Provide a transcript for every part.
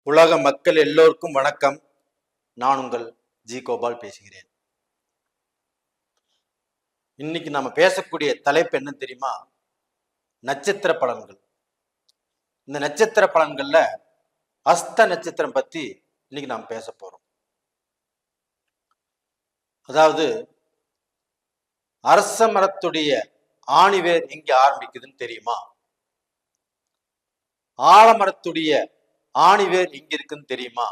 உலக மக்கள் எல்லோருக்கும் வணக்கம். நான் உங்கள் ஜி கோபால் பேசுகிறேன். இன்னைக்கு நாம பேசக்கூடிய தலைப்பு என்ன தெரியுமா? நட்சத்திர பலன்கள். இந்த நட்சத்திர பலன்கள்ல அஸ்த நட்சத்திரம் பத்தி இன்னைக்கு நாம் பேச போறோம். அதாவது அரச மரத்துடைய ஆணிவேர் எங்க ஆரம்பிக்குதுன்னு தெரியுமா? ஆலமரத்துடைய ஆணிவேர் எங்க இருக்குன்னு தெரியுமா?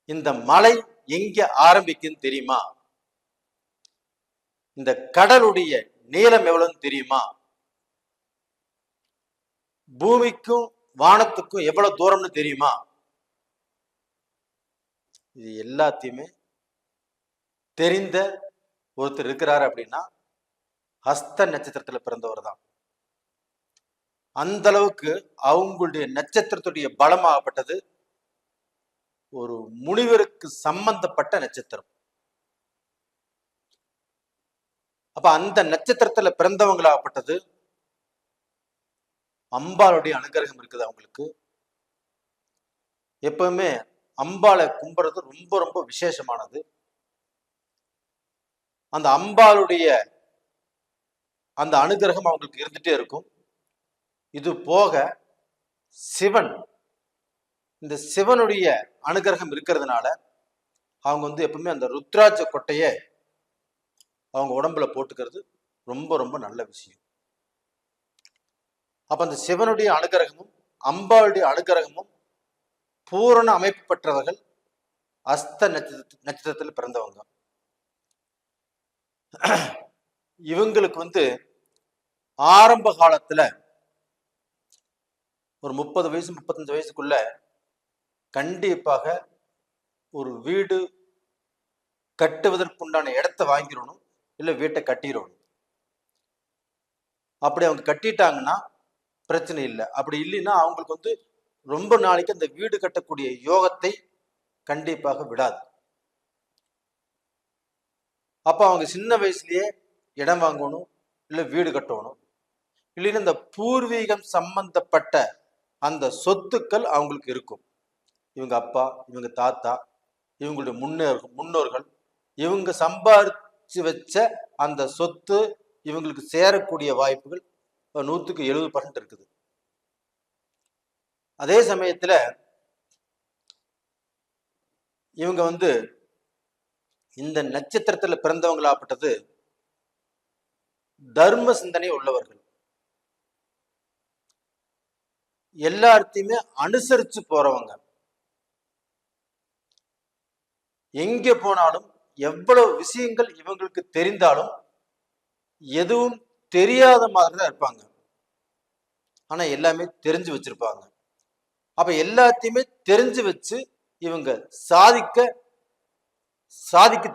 இந்த மலை எங்க ஆரம்பிக்குன்னு தெரியுமா? இந்த கடலுடைய நீளம் எவ்வளவுன்னு தெரியுமா? பூமிக்கும் வானத்துக்கும் எவ்வளவு தூரம்னு தெரியுமா? இது எல்லாத்தையுமே தெரிந்த ஒருத்தர் இருக்கிறாரு அப்படின்னா ஹஸ்த நட்சத்திரத்துல பிறந்தவர் தான். அந்த அளவுக்கு அவங்களுடைய நட்சத்திரத்துடைய பலமாகப்பட்டது ஒரு முனிவருக்கு சம்பந்தப்பட்ட நட்சத்திரம். அப்ப அந்த நட்சத்திரத்துல பிறந்தவங்களாகப்பட்டது அம்பாளுடைய அனுகிரகம் இருக்குது. அவங்களுக்கு எப்பவுமே அம்பாளை கும்புறது ரொம்ப ரொம்ப விசேஷமானது. அந்த அம்பாளுடைய அந்த அனுகிரகம் அவங்களுக்கு இருந்துட்டே இருக்கும். இது போக சிவன், இந்த சிவனுடைய அனுகிரகம் இருக்கிறதுனால அவங்க எப்பவுமே அந்த ருத்ராட்ச கொட்டையை அவங்க உடம்புல போட்டுக்கிறது ரொம்ப ரொம்ப நல்ல விஷயம். அப்ப அந்த சிவனுடைய அனுகிரகமும் அம்பாளுடைய அனுகிரகமும் பூரண அமைப்பு பெற்றவர்கள் அஸ்த நட்சத்திரத்தில் பிறந்தவங்க. இவங்களுக்கு ஆரம்ப காலத்துல ஒரு 30 வயசு 35 வயசுக்குள்ள கண்டிப்பாக ஒரு வீடு கட்டுவதற்குண்டான இடத்தை வாங்கிடணும், இல்லை வீட்டை கட்டிடணும். அப்படி அவங்க கட்டிட்டாங்கன்னா பிரச்சனை இல்லை. அப்படி இல்லைன்னா அவங்களுக்கு ரொம்ப நாளைக்கு அந்த வீடு கட்டக்கூடிய யோகத்தை கண்டிப்பாக விடாது. அப்ப அவங்க சின்ன வயசுலயே இடம் வாங்கணும், இல்லை வீடு கட்டணும், இல்லைன்னா இந்த பூர்வீகம் சம்பந்தப்பட்ட அந்த சொத்துக்கள் அவங்களுக்கு இருக்கும். இவங்க அப்பா, இவங்க தாத்தா, இவங்களுடைய முன்னோர்கள் இவங்க சம்பாதிச்சு வச்ச அந்த சொத்து இவங்களுக்கு சேரக்கூடிய வாய்ப்புகள் 100% இருக்குது. அதே சமயத்துல இவங்க இந்த நட்சத்திரத்துல பிறந்தவங்களாப்பட்டது தர்ம சிந்தனை உள்ளவர்கள். எல்லாத்தையுமே அனுசரிச்சு போறவங்க. எங்க போனாலும் எவ்வளவு விஷயங்கள் இவங்களுக்கு தெரிந்தாலும் எதுவும் தெரியாத மாதிரி தான் இருப்பாங்க. ஆனா எல்லாமே தெரிஞ்சு வச்சிருப்பாங்க. அப்ப எல்லாத்தையுமே தெரிஞ்சு வச்சு இவங்க சாதிக்க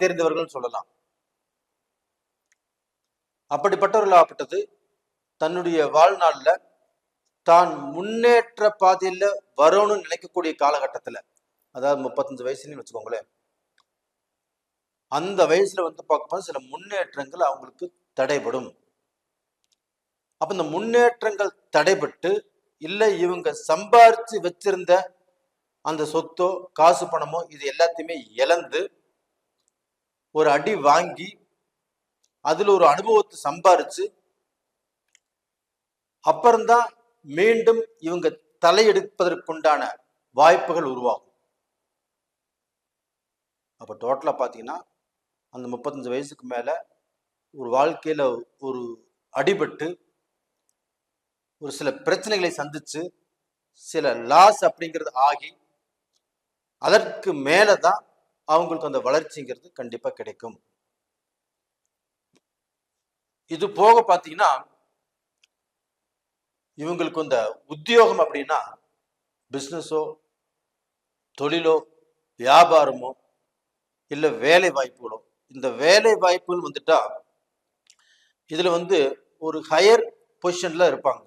தெரிந்தவர்கள் சொல்லலாம். அப்படிப்பட்டவர்களாகப்பட்டது தன்னுடைய வாழ்நாள்ல தான் முன்னேற்ற பாதையில வரணும்னு நினைக்கக்கூடிய காலகட்டத்துல, அதாவது 35 வயசுன்னு வச்சுக்கோங்களேன், அந்த வயசுல பார்க்கும்போது சில முன்னேற்றங்கள் அவங்களுக்கு தடைபடும். அப்ப இந்த முன்னேற்றங்கள் தடைபட்டு இல்லை இவங்க சம்பாரிச்சு வச்சிருந்த அந்த சொத்தோ காசு பணமோ இது எல்லாத்தையுமே இழந்து ஒரு அடி வாங்கி அதுல ஒரு அனுபவத்தை சம்பாரிச்சு அப்புறம்தான் மீண்டும் இவங்க தலையெடுப்பதற்குண்டான வாய்ப்புகள் உருவாகும். அப்ப டோட்டலா பாத்தீங்கன்னா அந்த 35 வயசுக்கு மேல ஒரு வாழ்க்கையில ஒரு அடிபட்டு ஒரு சில பிரச்சனைகளை சந்திச்சு சில லாஸ் அப்படிங்கிறது ஆகி அதற்கு மேலதான் அவங்களுக்கு அந்த வளர்ச்சிங்கிறது கண்டிப்பா கிடைக்கும். இது போக பாத்தீங்கன்னா இவங்களுக்கு இந்த உத்தியோகம் அப்படின்னா பிசினஸோ தொழிலோ வியாபாரமோ இல்லை வேலை வாய்ப்புகளோ, இந்த வேலை வாய்ப்புகள் வந்துட்டா இதுல ஒரு ஹையர் பொசிஷன்ல இருப்பாங்க.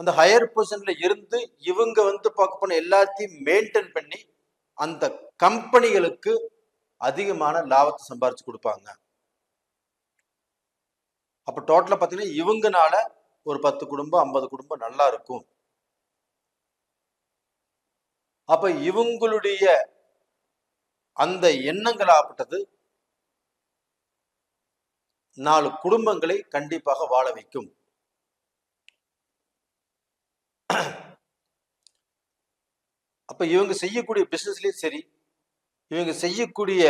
அந்த ஹையர் பொசிஷன்ல இருந்து இவங்க பார்க்க போன எல்லாத்தையும் மெயின்டைன் பண்ணி அந்த கம்பெனிகளுக்கு அதிகமான லாபத்தை சம்பாரிச்சு கொடுப்பாங்க. அப்ப டோட்டலா பாத்தீங்கன்னா இவங்கனால ஒரு 10 குடும்பம் 50 குடும்பம் நல்லா இருக்கும். அப்ப இவங்களுடைய அந்த எண்ணங்களாகப்பட்டது 4 குடும்பங்களை கண்டிப்பாக வாழ வைக்கும். அப்ப இவங்க செய்யக்கூடிய பிசினஸ்லயும் சரி, இவங்க செய்யக்கூடிய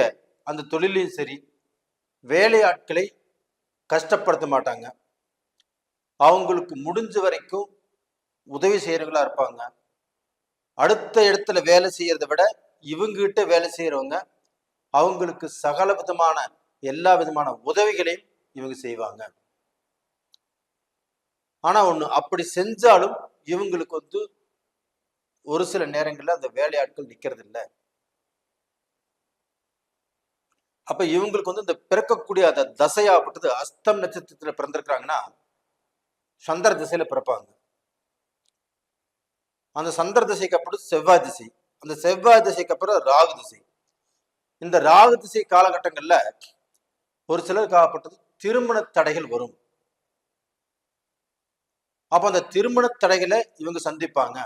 அந்த தொழிலையும் சரி, வேலையாட்களை கஷ்டப்படுத்த மாட்டாங்க. அவங்களுக்கு முடிஞ்ச வரைக்கும் உதவி செய்யறவங்களா இருப்பாங்க. அடுத்த இடத்துல வேலை செய்யறதை விட இவங்ககிட்ட வேலை செய்யறவங்க அவங்களுக்கு சகல விதமான எல்லா விதமான உதவிகளையும் இவங்க செய்வாங்க. ஆனா ஒண்ணு, அப்படி செஞ்சாலும் இவங்களுக்கு ஒரு சில நேரங்கள்ல அந்த வேலையாட்கள் நிக்கிறது இல்லை. அப்ப இவங்களுக்கு இந்த பிறக்கக்கூடிய அந்த தசையாகப்பட்டது அஸ்தம் நட்சத்திரத்துல பிறந்திருக்கிறாங்கன்னா சந்திர திசையில பிறப்பாங்க. அந்த சந்திர திசைக்கு அப்புறம் செவ்வாய் திசை, அந்த செவ்வாய் திசைக்கு அப்புறம் ராகு திசை. இந்த ராகு திசை காலகட்டங்கள்ல ஒரு சிலருக்கு ஆகப்பட்டது திருமண தடைகள் வரும். அப்ப அந்த திருமண தடைகளை இவங்க சந்திப்பாங்க.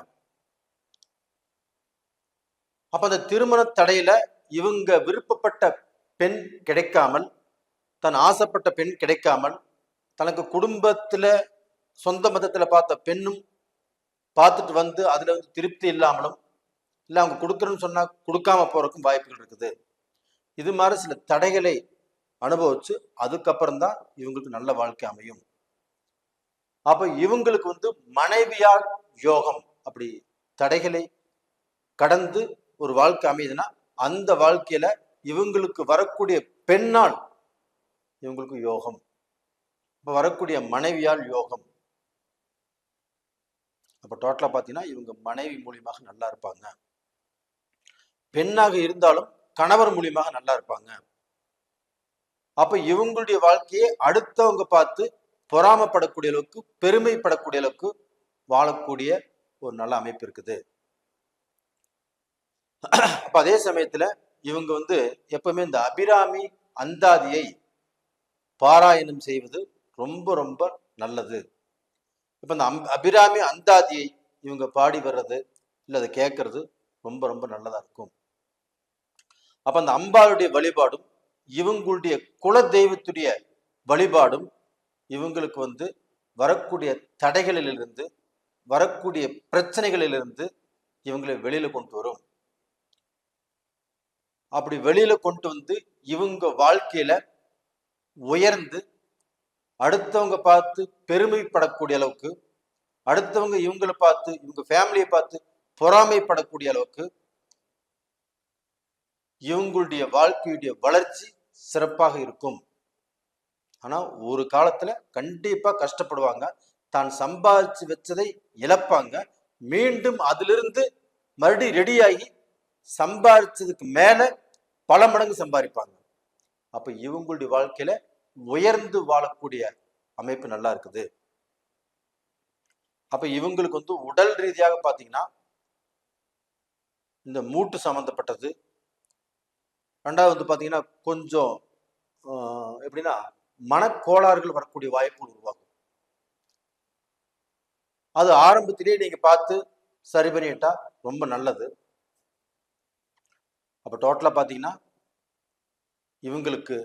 அப்ப அந்த திருமண தடையில இவங்க விருப்பப்பட்ட பெண் கிடைக்காமல், தன் ஆசைப்பட்ட பெண் கிடைக்காமல், தனக்கு குடும்பத்துல சொந்த மதத்துல பார்த்த பெண்ணும் பார்த்துட்டு அதுல திருப்தி இல்லாமலும், இல்லை அவங்க கொடுக்குறேன்னு சொன்னா கொடுக்காம போறதுக்கும் வாய்ப்புகள் இருக்குது. இது மாதிரி சில தடைகளை அனுபவிச்சு அதுக்கப்புறம் தான் இவங்களுக்கு நல்ல வாழ்க்கை அமையும். அப்ப இவங்களுக்கு மனைவியால் யோகம், அப்படி தடைகளை கடந்து ஒரு வாழ்க்கை அமையுதுன்னா அந்த வாழ்க்கையில இவங்களுக்கு வரக்கூடிய பெண்ணால் இவங்களுக்கு யோகம், இப்ப வரக்கூடிய மனைவியால் யோகம். அப்ப டோட்டலா பாத்தீங்கன்னா இவங்க மனைவி மூலியமாக நல்லா இருப்பாங்க. பெண்ணாக இருந்தாலும் கணவர் மூலியமாக நல்லா இருப்பாங்க. அப்ப இவங்களுடைய வாழ்க்கையை அடுத்தவங்க பார்த்து பொறாமப்படக்கூடிய அளவுக்கு, பெருமைப்படக்கூடிய அளவுக்கு வாழக்கூடிய ஒரு நல்ல அமைப்பு இருக்குது. அப்ப அதே சமயத்துல இவங்க எப்பவுமே இந்த அபிராமி அந்தாதியை பாராயணம் செய்வது ரொம்ப ரொம்ப நல்லது. இப்ப இந்த அபிராமி அந்தாதியை இவங்க பாடி வர்றது இல்லை அதை கேட்கறது ரொம்ப ரொம்ப நல்லதா இருக்கும். அப்ப அந்த அம்பாளுடைய வழிபாடும் இவங்களுடைய குல தெய்வத்துடைய வழிபாடும் இவங்களுக்கு வரக்கூடிய தடைகளிலிருந்து, வரக்கூடிய பிரச்சனைகளிலிருந்து இவங்களை வெளியில கொண்டு வரும். அப்படி வெளியில கொண்டு இவங்க வாழ்க்கையில உயர்ந்து அடுத்தவங்க பார்த்து பெருமைப்படக்கூடிய அளவுக்கு, அடுத்தவங்க இவங்களை பார்த்து, இவங்க ஃபேமிலியை பார்த்து பொறாமைப்படக்கூடிய அளவுக்கு இவங்களுடைய வாழ்க்கையுடைய வளர்ச்சி சிறப்பாக இருக்கும். ஆனா ஒரு காலத்துல கண்டிப்பா கஷ்டப்படுவாங்க. தான் சம்பாதிச்சு வச்சதை இழப்பாங்க. மீண்டும் அதிலிருந்து மறுபடியும் ரெடியாகி சம்பாதிச்சதுக்கு மேல பல மடங்கு சம்பாதிப்பாங்க. அப்ப இவங்களுடைய வாழ்க்கையில உயர்ந்து வாழக்கூடிய அமைப்பு நல்லா இருக்குது. அப்ப இவங்களுக்கு உடல் ரீதியாக பாத்தீங்கன்னா இந்த மூட்டு சம்பந்தப்பட்டது, ரெண்டாவது பாத்தீங்கன்னா கொஞ்சம் எப்படின்னா மனக்கோளாறுகள் வரக்கூடிய வாய்ப்புகள் உருவாகும். அது ஆரம்பத்திலேயே நீங்க பார்த்து சரி பண்ணிட்டா ரொம்ப நல்லது. அப்ப டோட்டலா பாத்தீங்கன்னா இவங்களுக்கு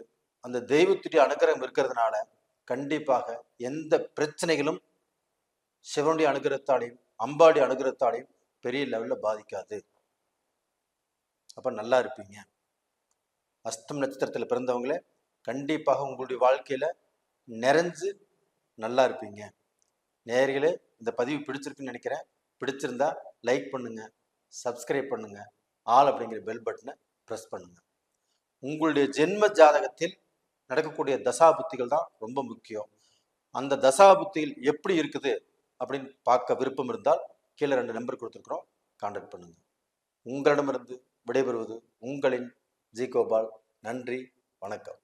அந்த தெய்வத்துடைய அனுகிரகம் இருக்கிறதுனால கண்டிப்பாக எந்த பிரச்சனைகளும் சிவனுடைய அனுகிரகத்தாலையும் அம்பாடி அனுகிரகத்தாலையும் பெரிய லெவல்ல பாதிக்காது. அப்ப நல்லா இருப்பீங்க. அஸ்தம் நட்சத்திரத்துல பிறந்தவங்களே கண்டிப்பாக உங்களுடைய வாழ்க்கையில நிறைஞ்சு நல்லா இருப்பீங்க. நேயர்களே, இந்த பதிவு பிடிச்சிருக்குன்னு நினைக்கிறேன். பிடிச்சிருந்தா லைக் பண்ணுங்க, சப்ஸ்கிரைப் பண்ணுங்க, ஆல் அப்படிங்கிற பெல் பட்டனை ப்ரெஸ் பண்ணுங்க. உங்களுடைய ஜென்ம ஜாதகத்தில் நடக்கக்கூடிய தசாபுத்திகள் தான் ரொம்ப முக்கியம். அந்த தசாபுத்திகள் எப்படி இருக்குது அப்படின்னு பார்க்க விருப்பம் இருந்தால் கீழே 2 நம்பர் கொடுத்துருக்குறோம், கான்டாக்ட் பண்ணுங்க. உங்களிடமிருந்து விடைபெறுவது உங்களின் ஜி கோபால். நன்றி, வணக்கம்.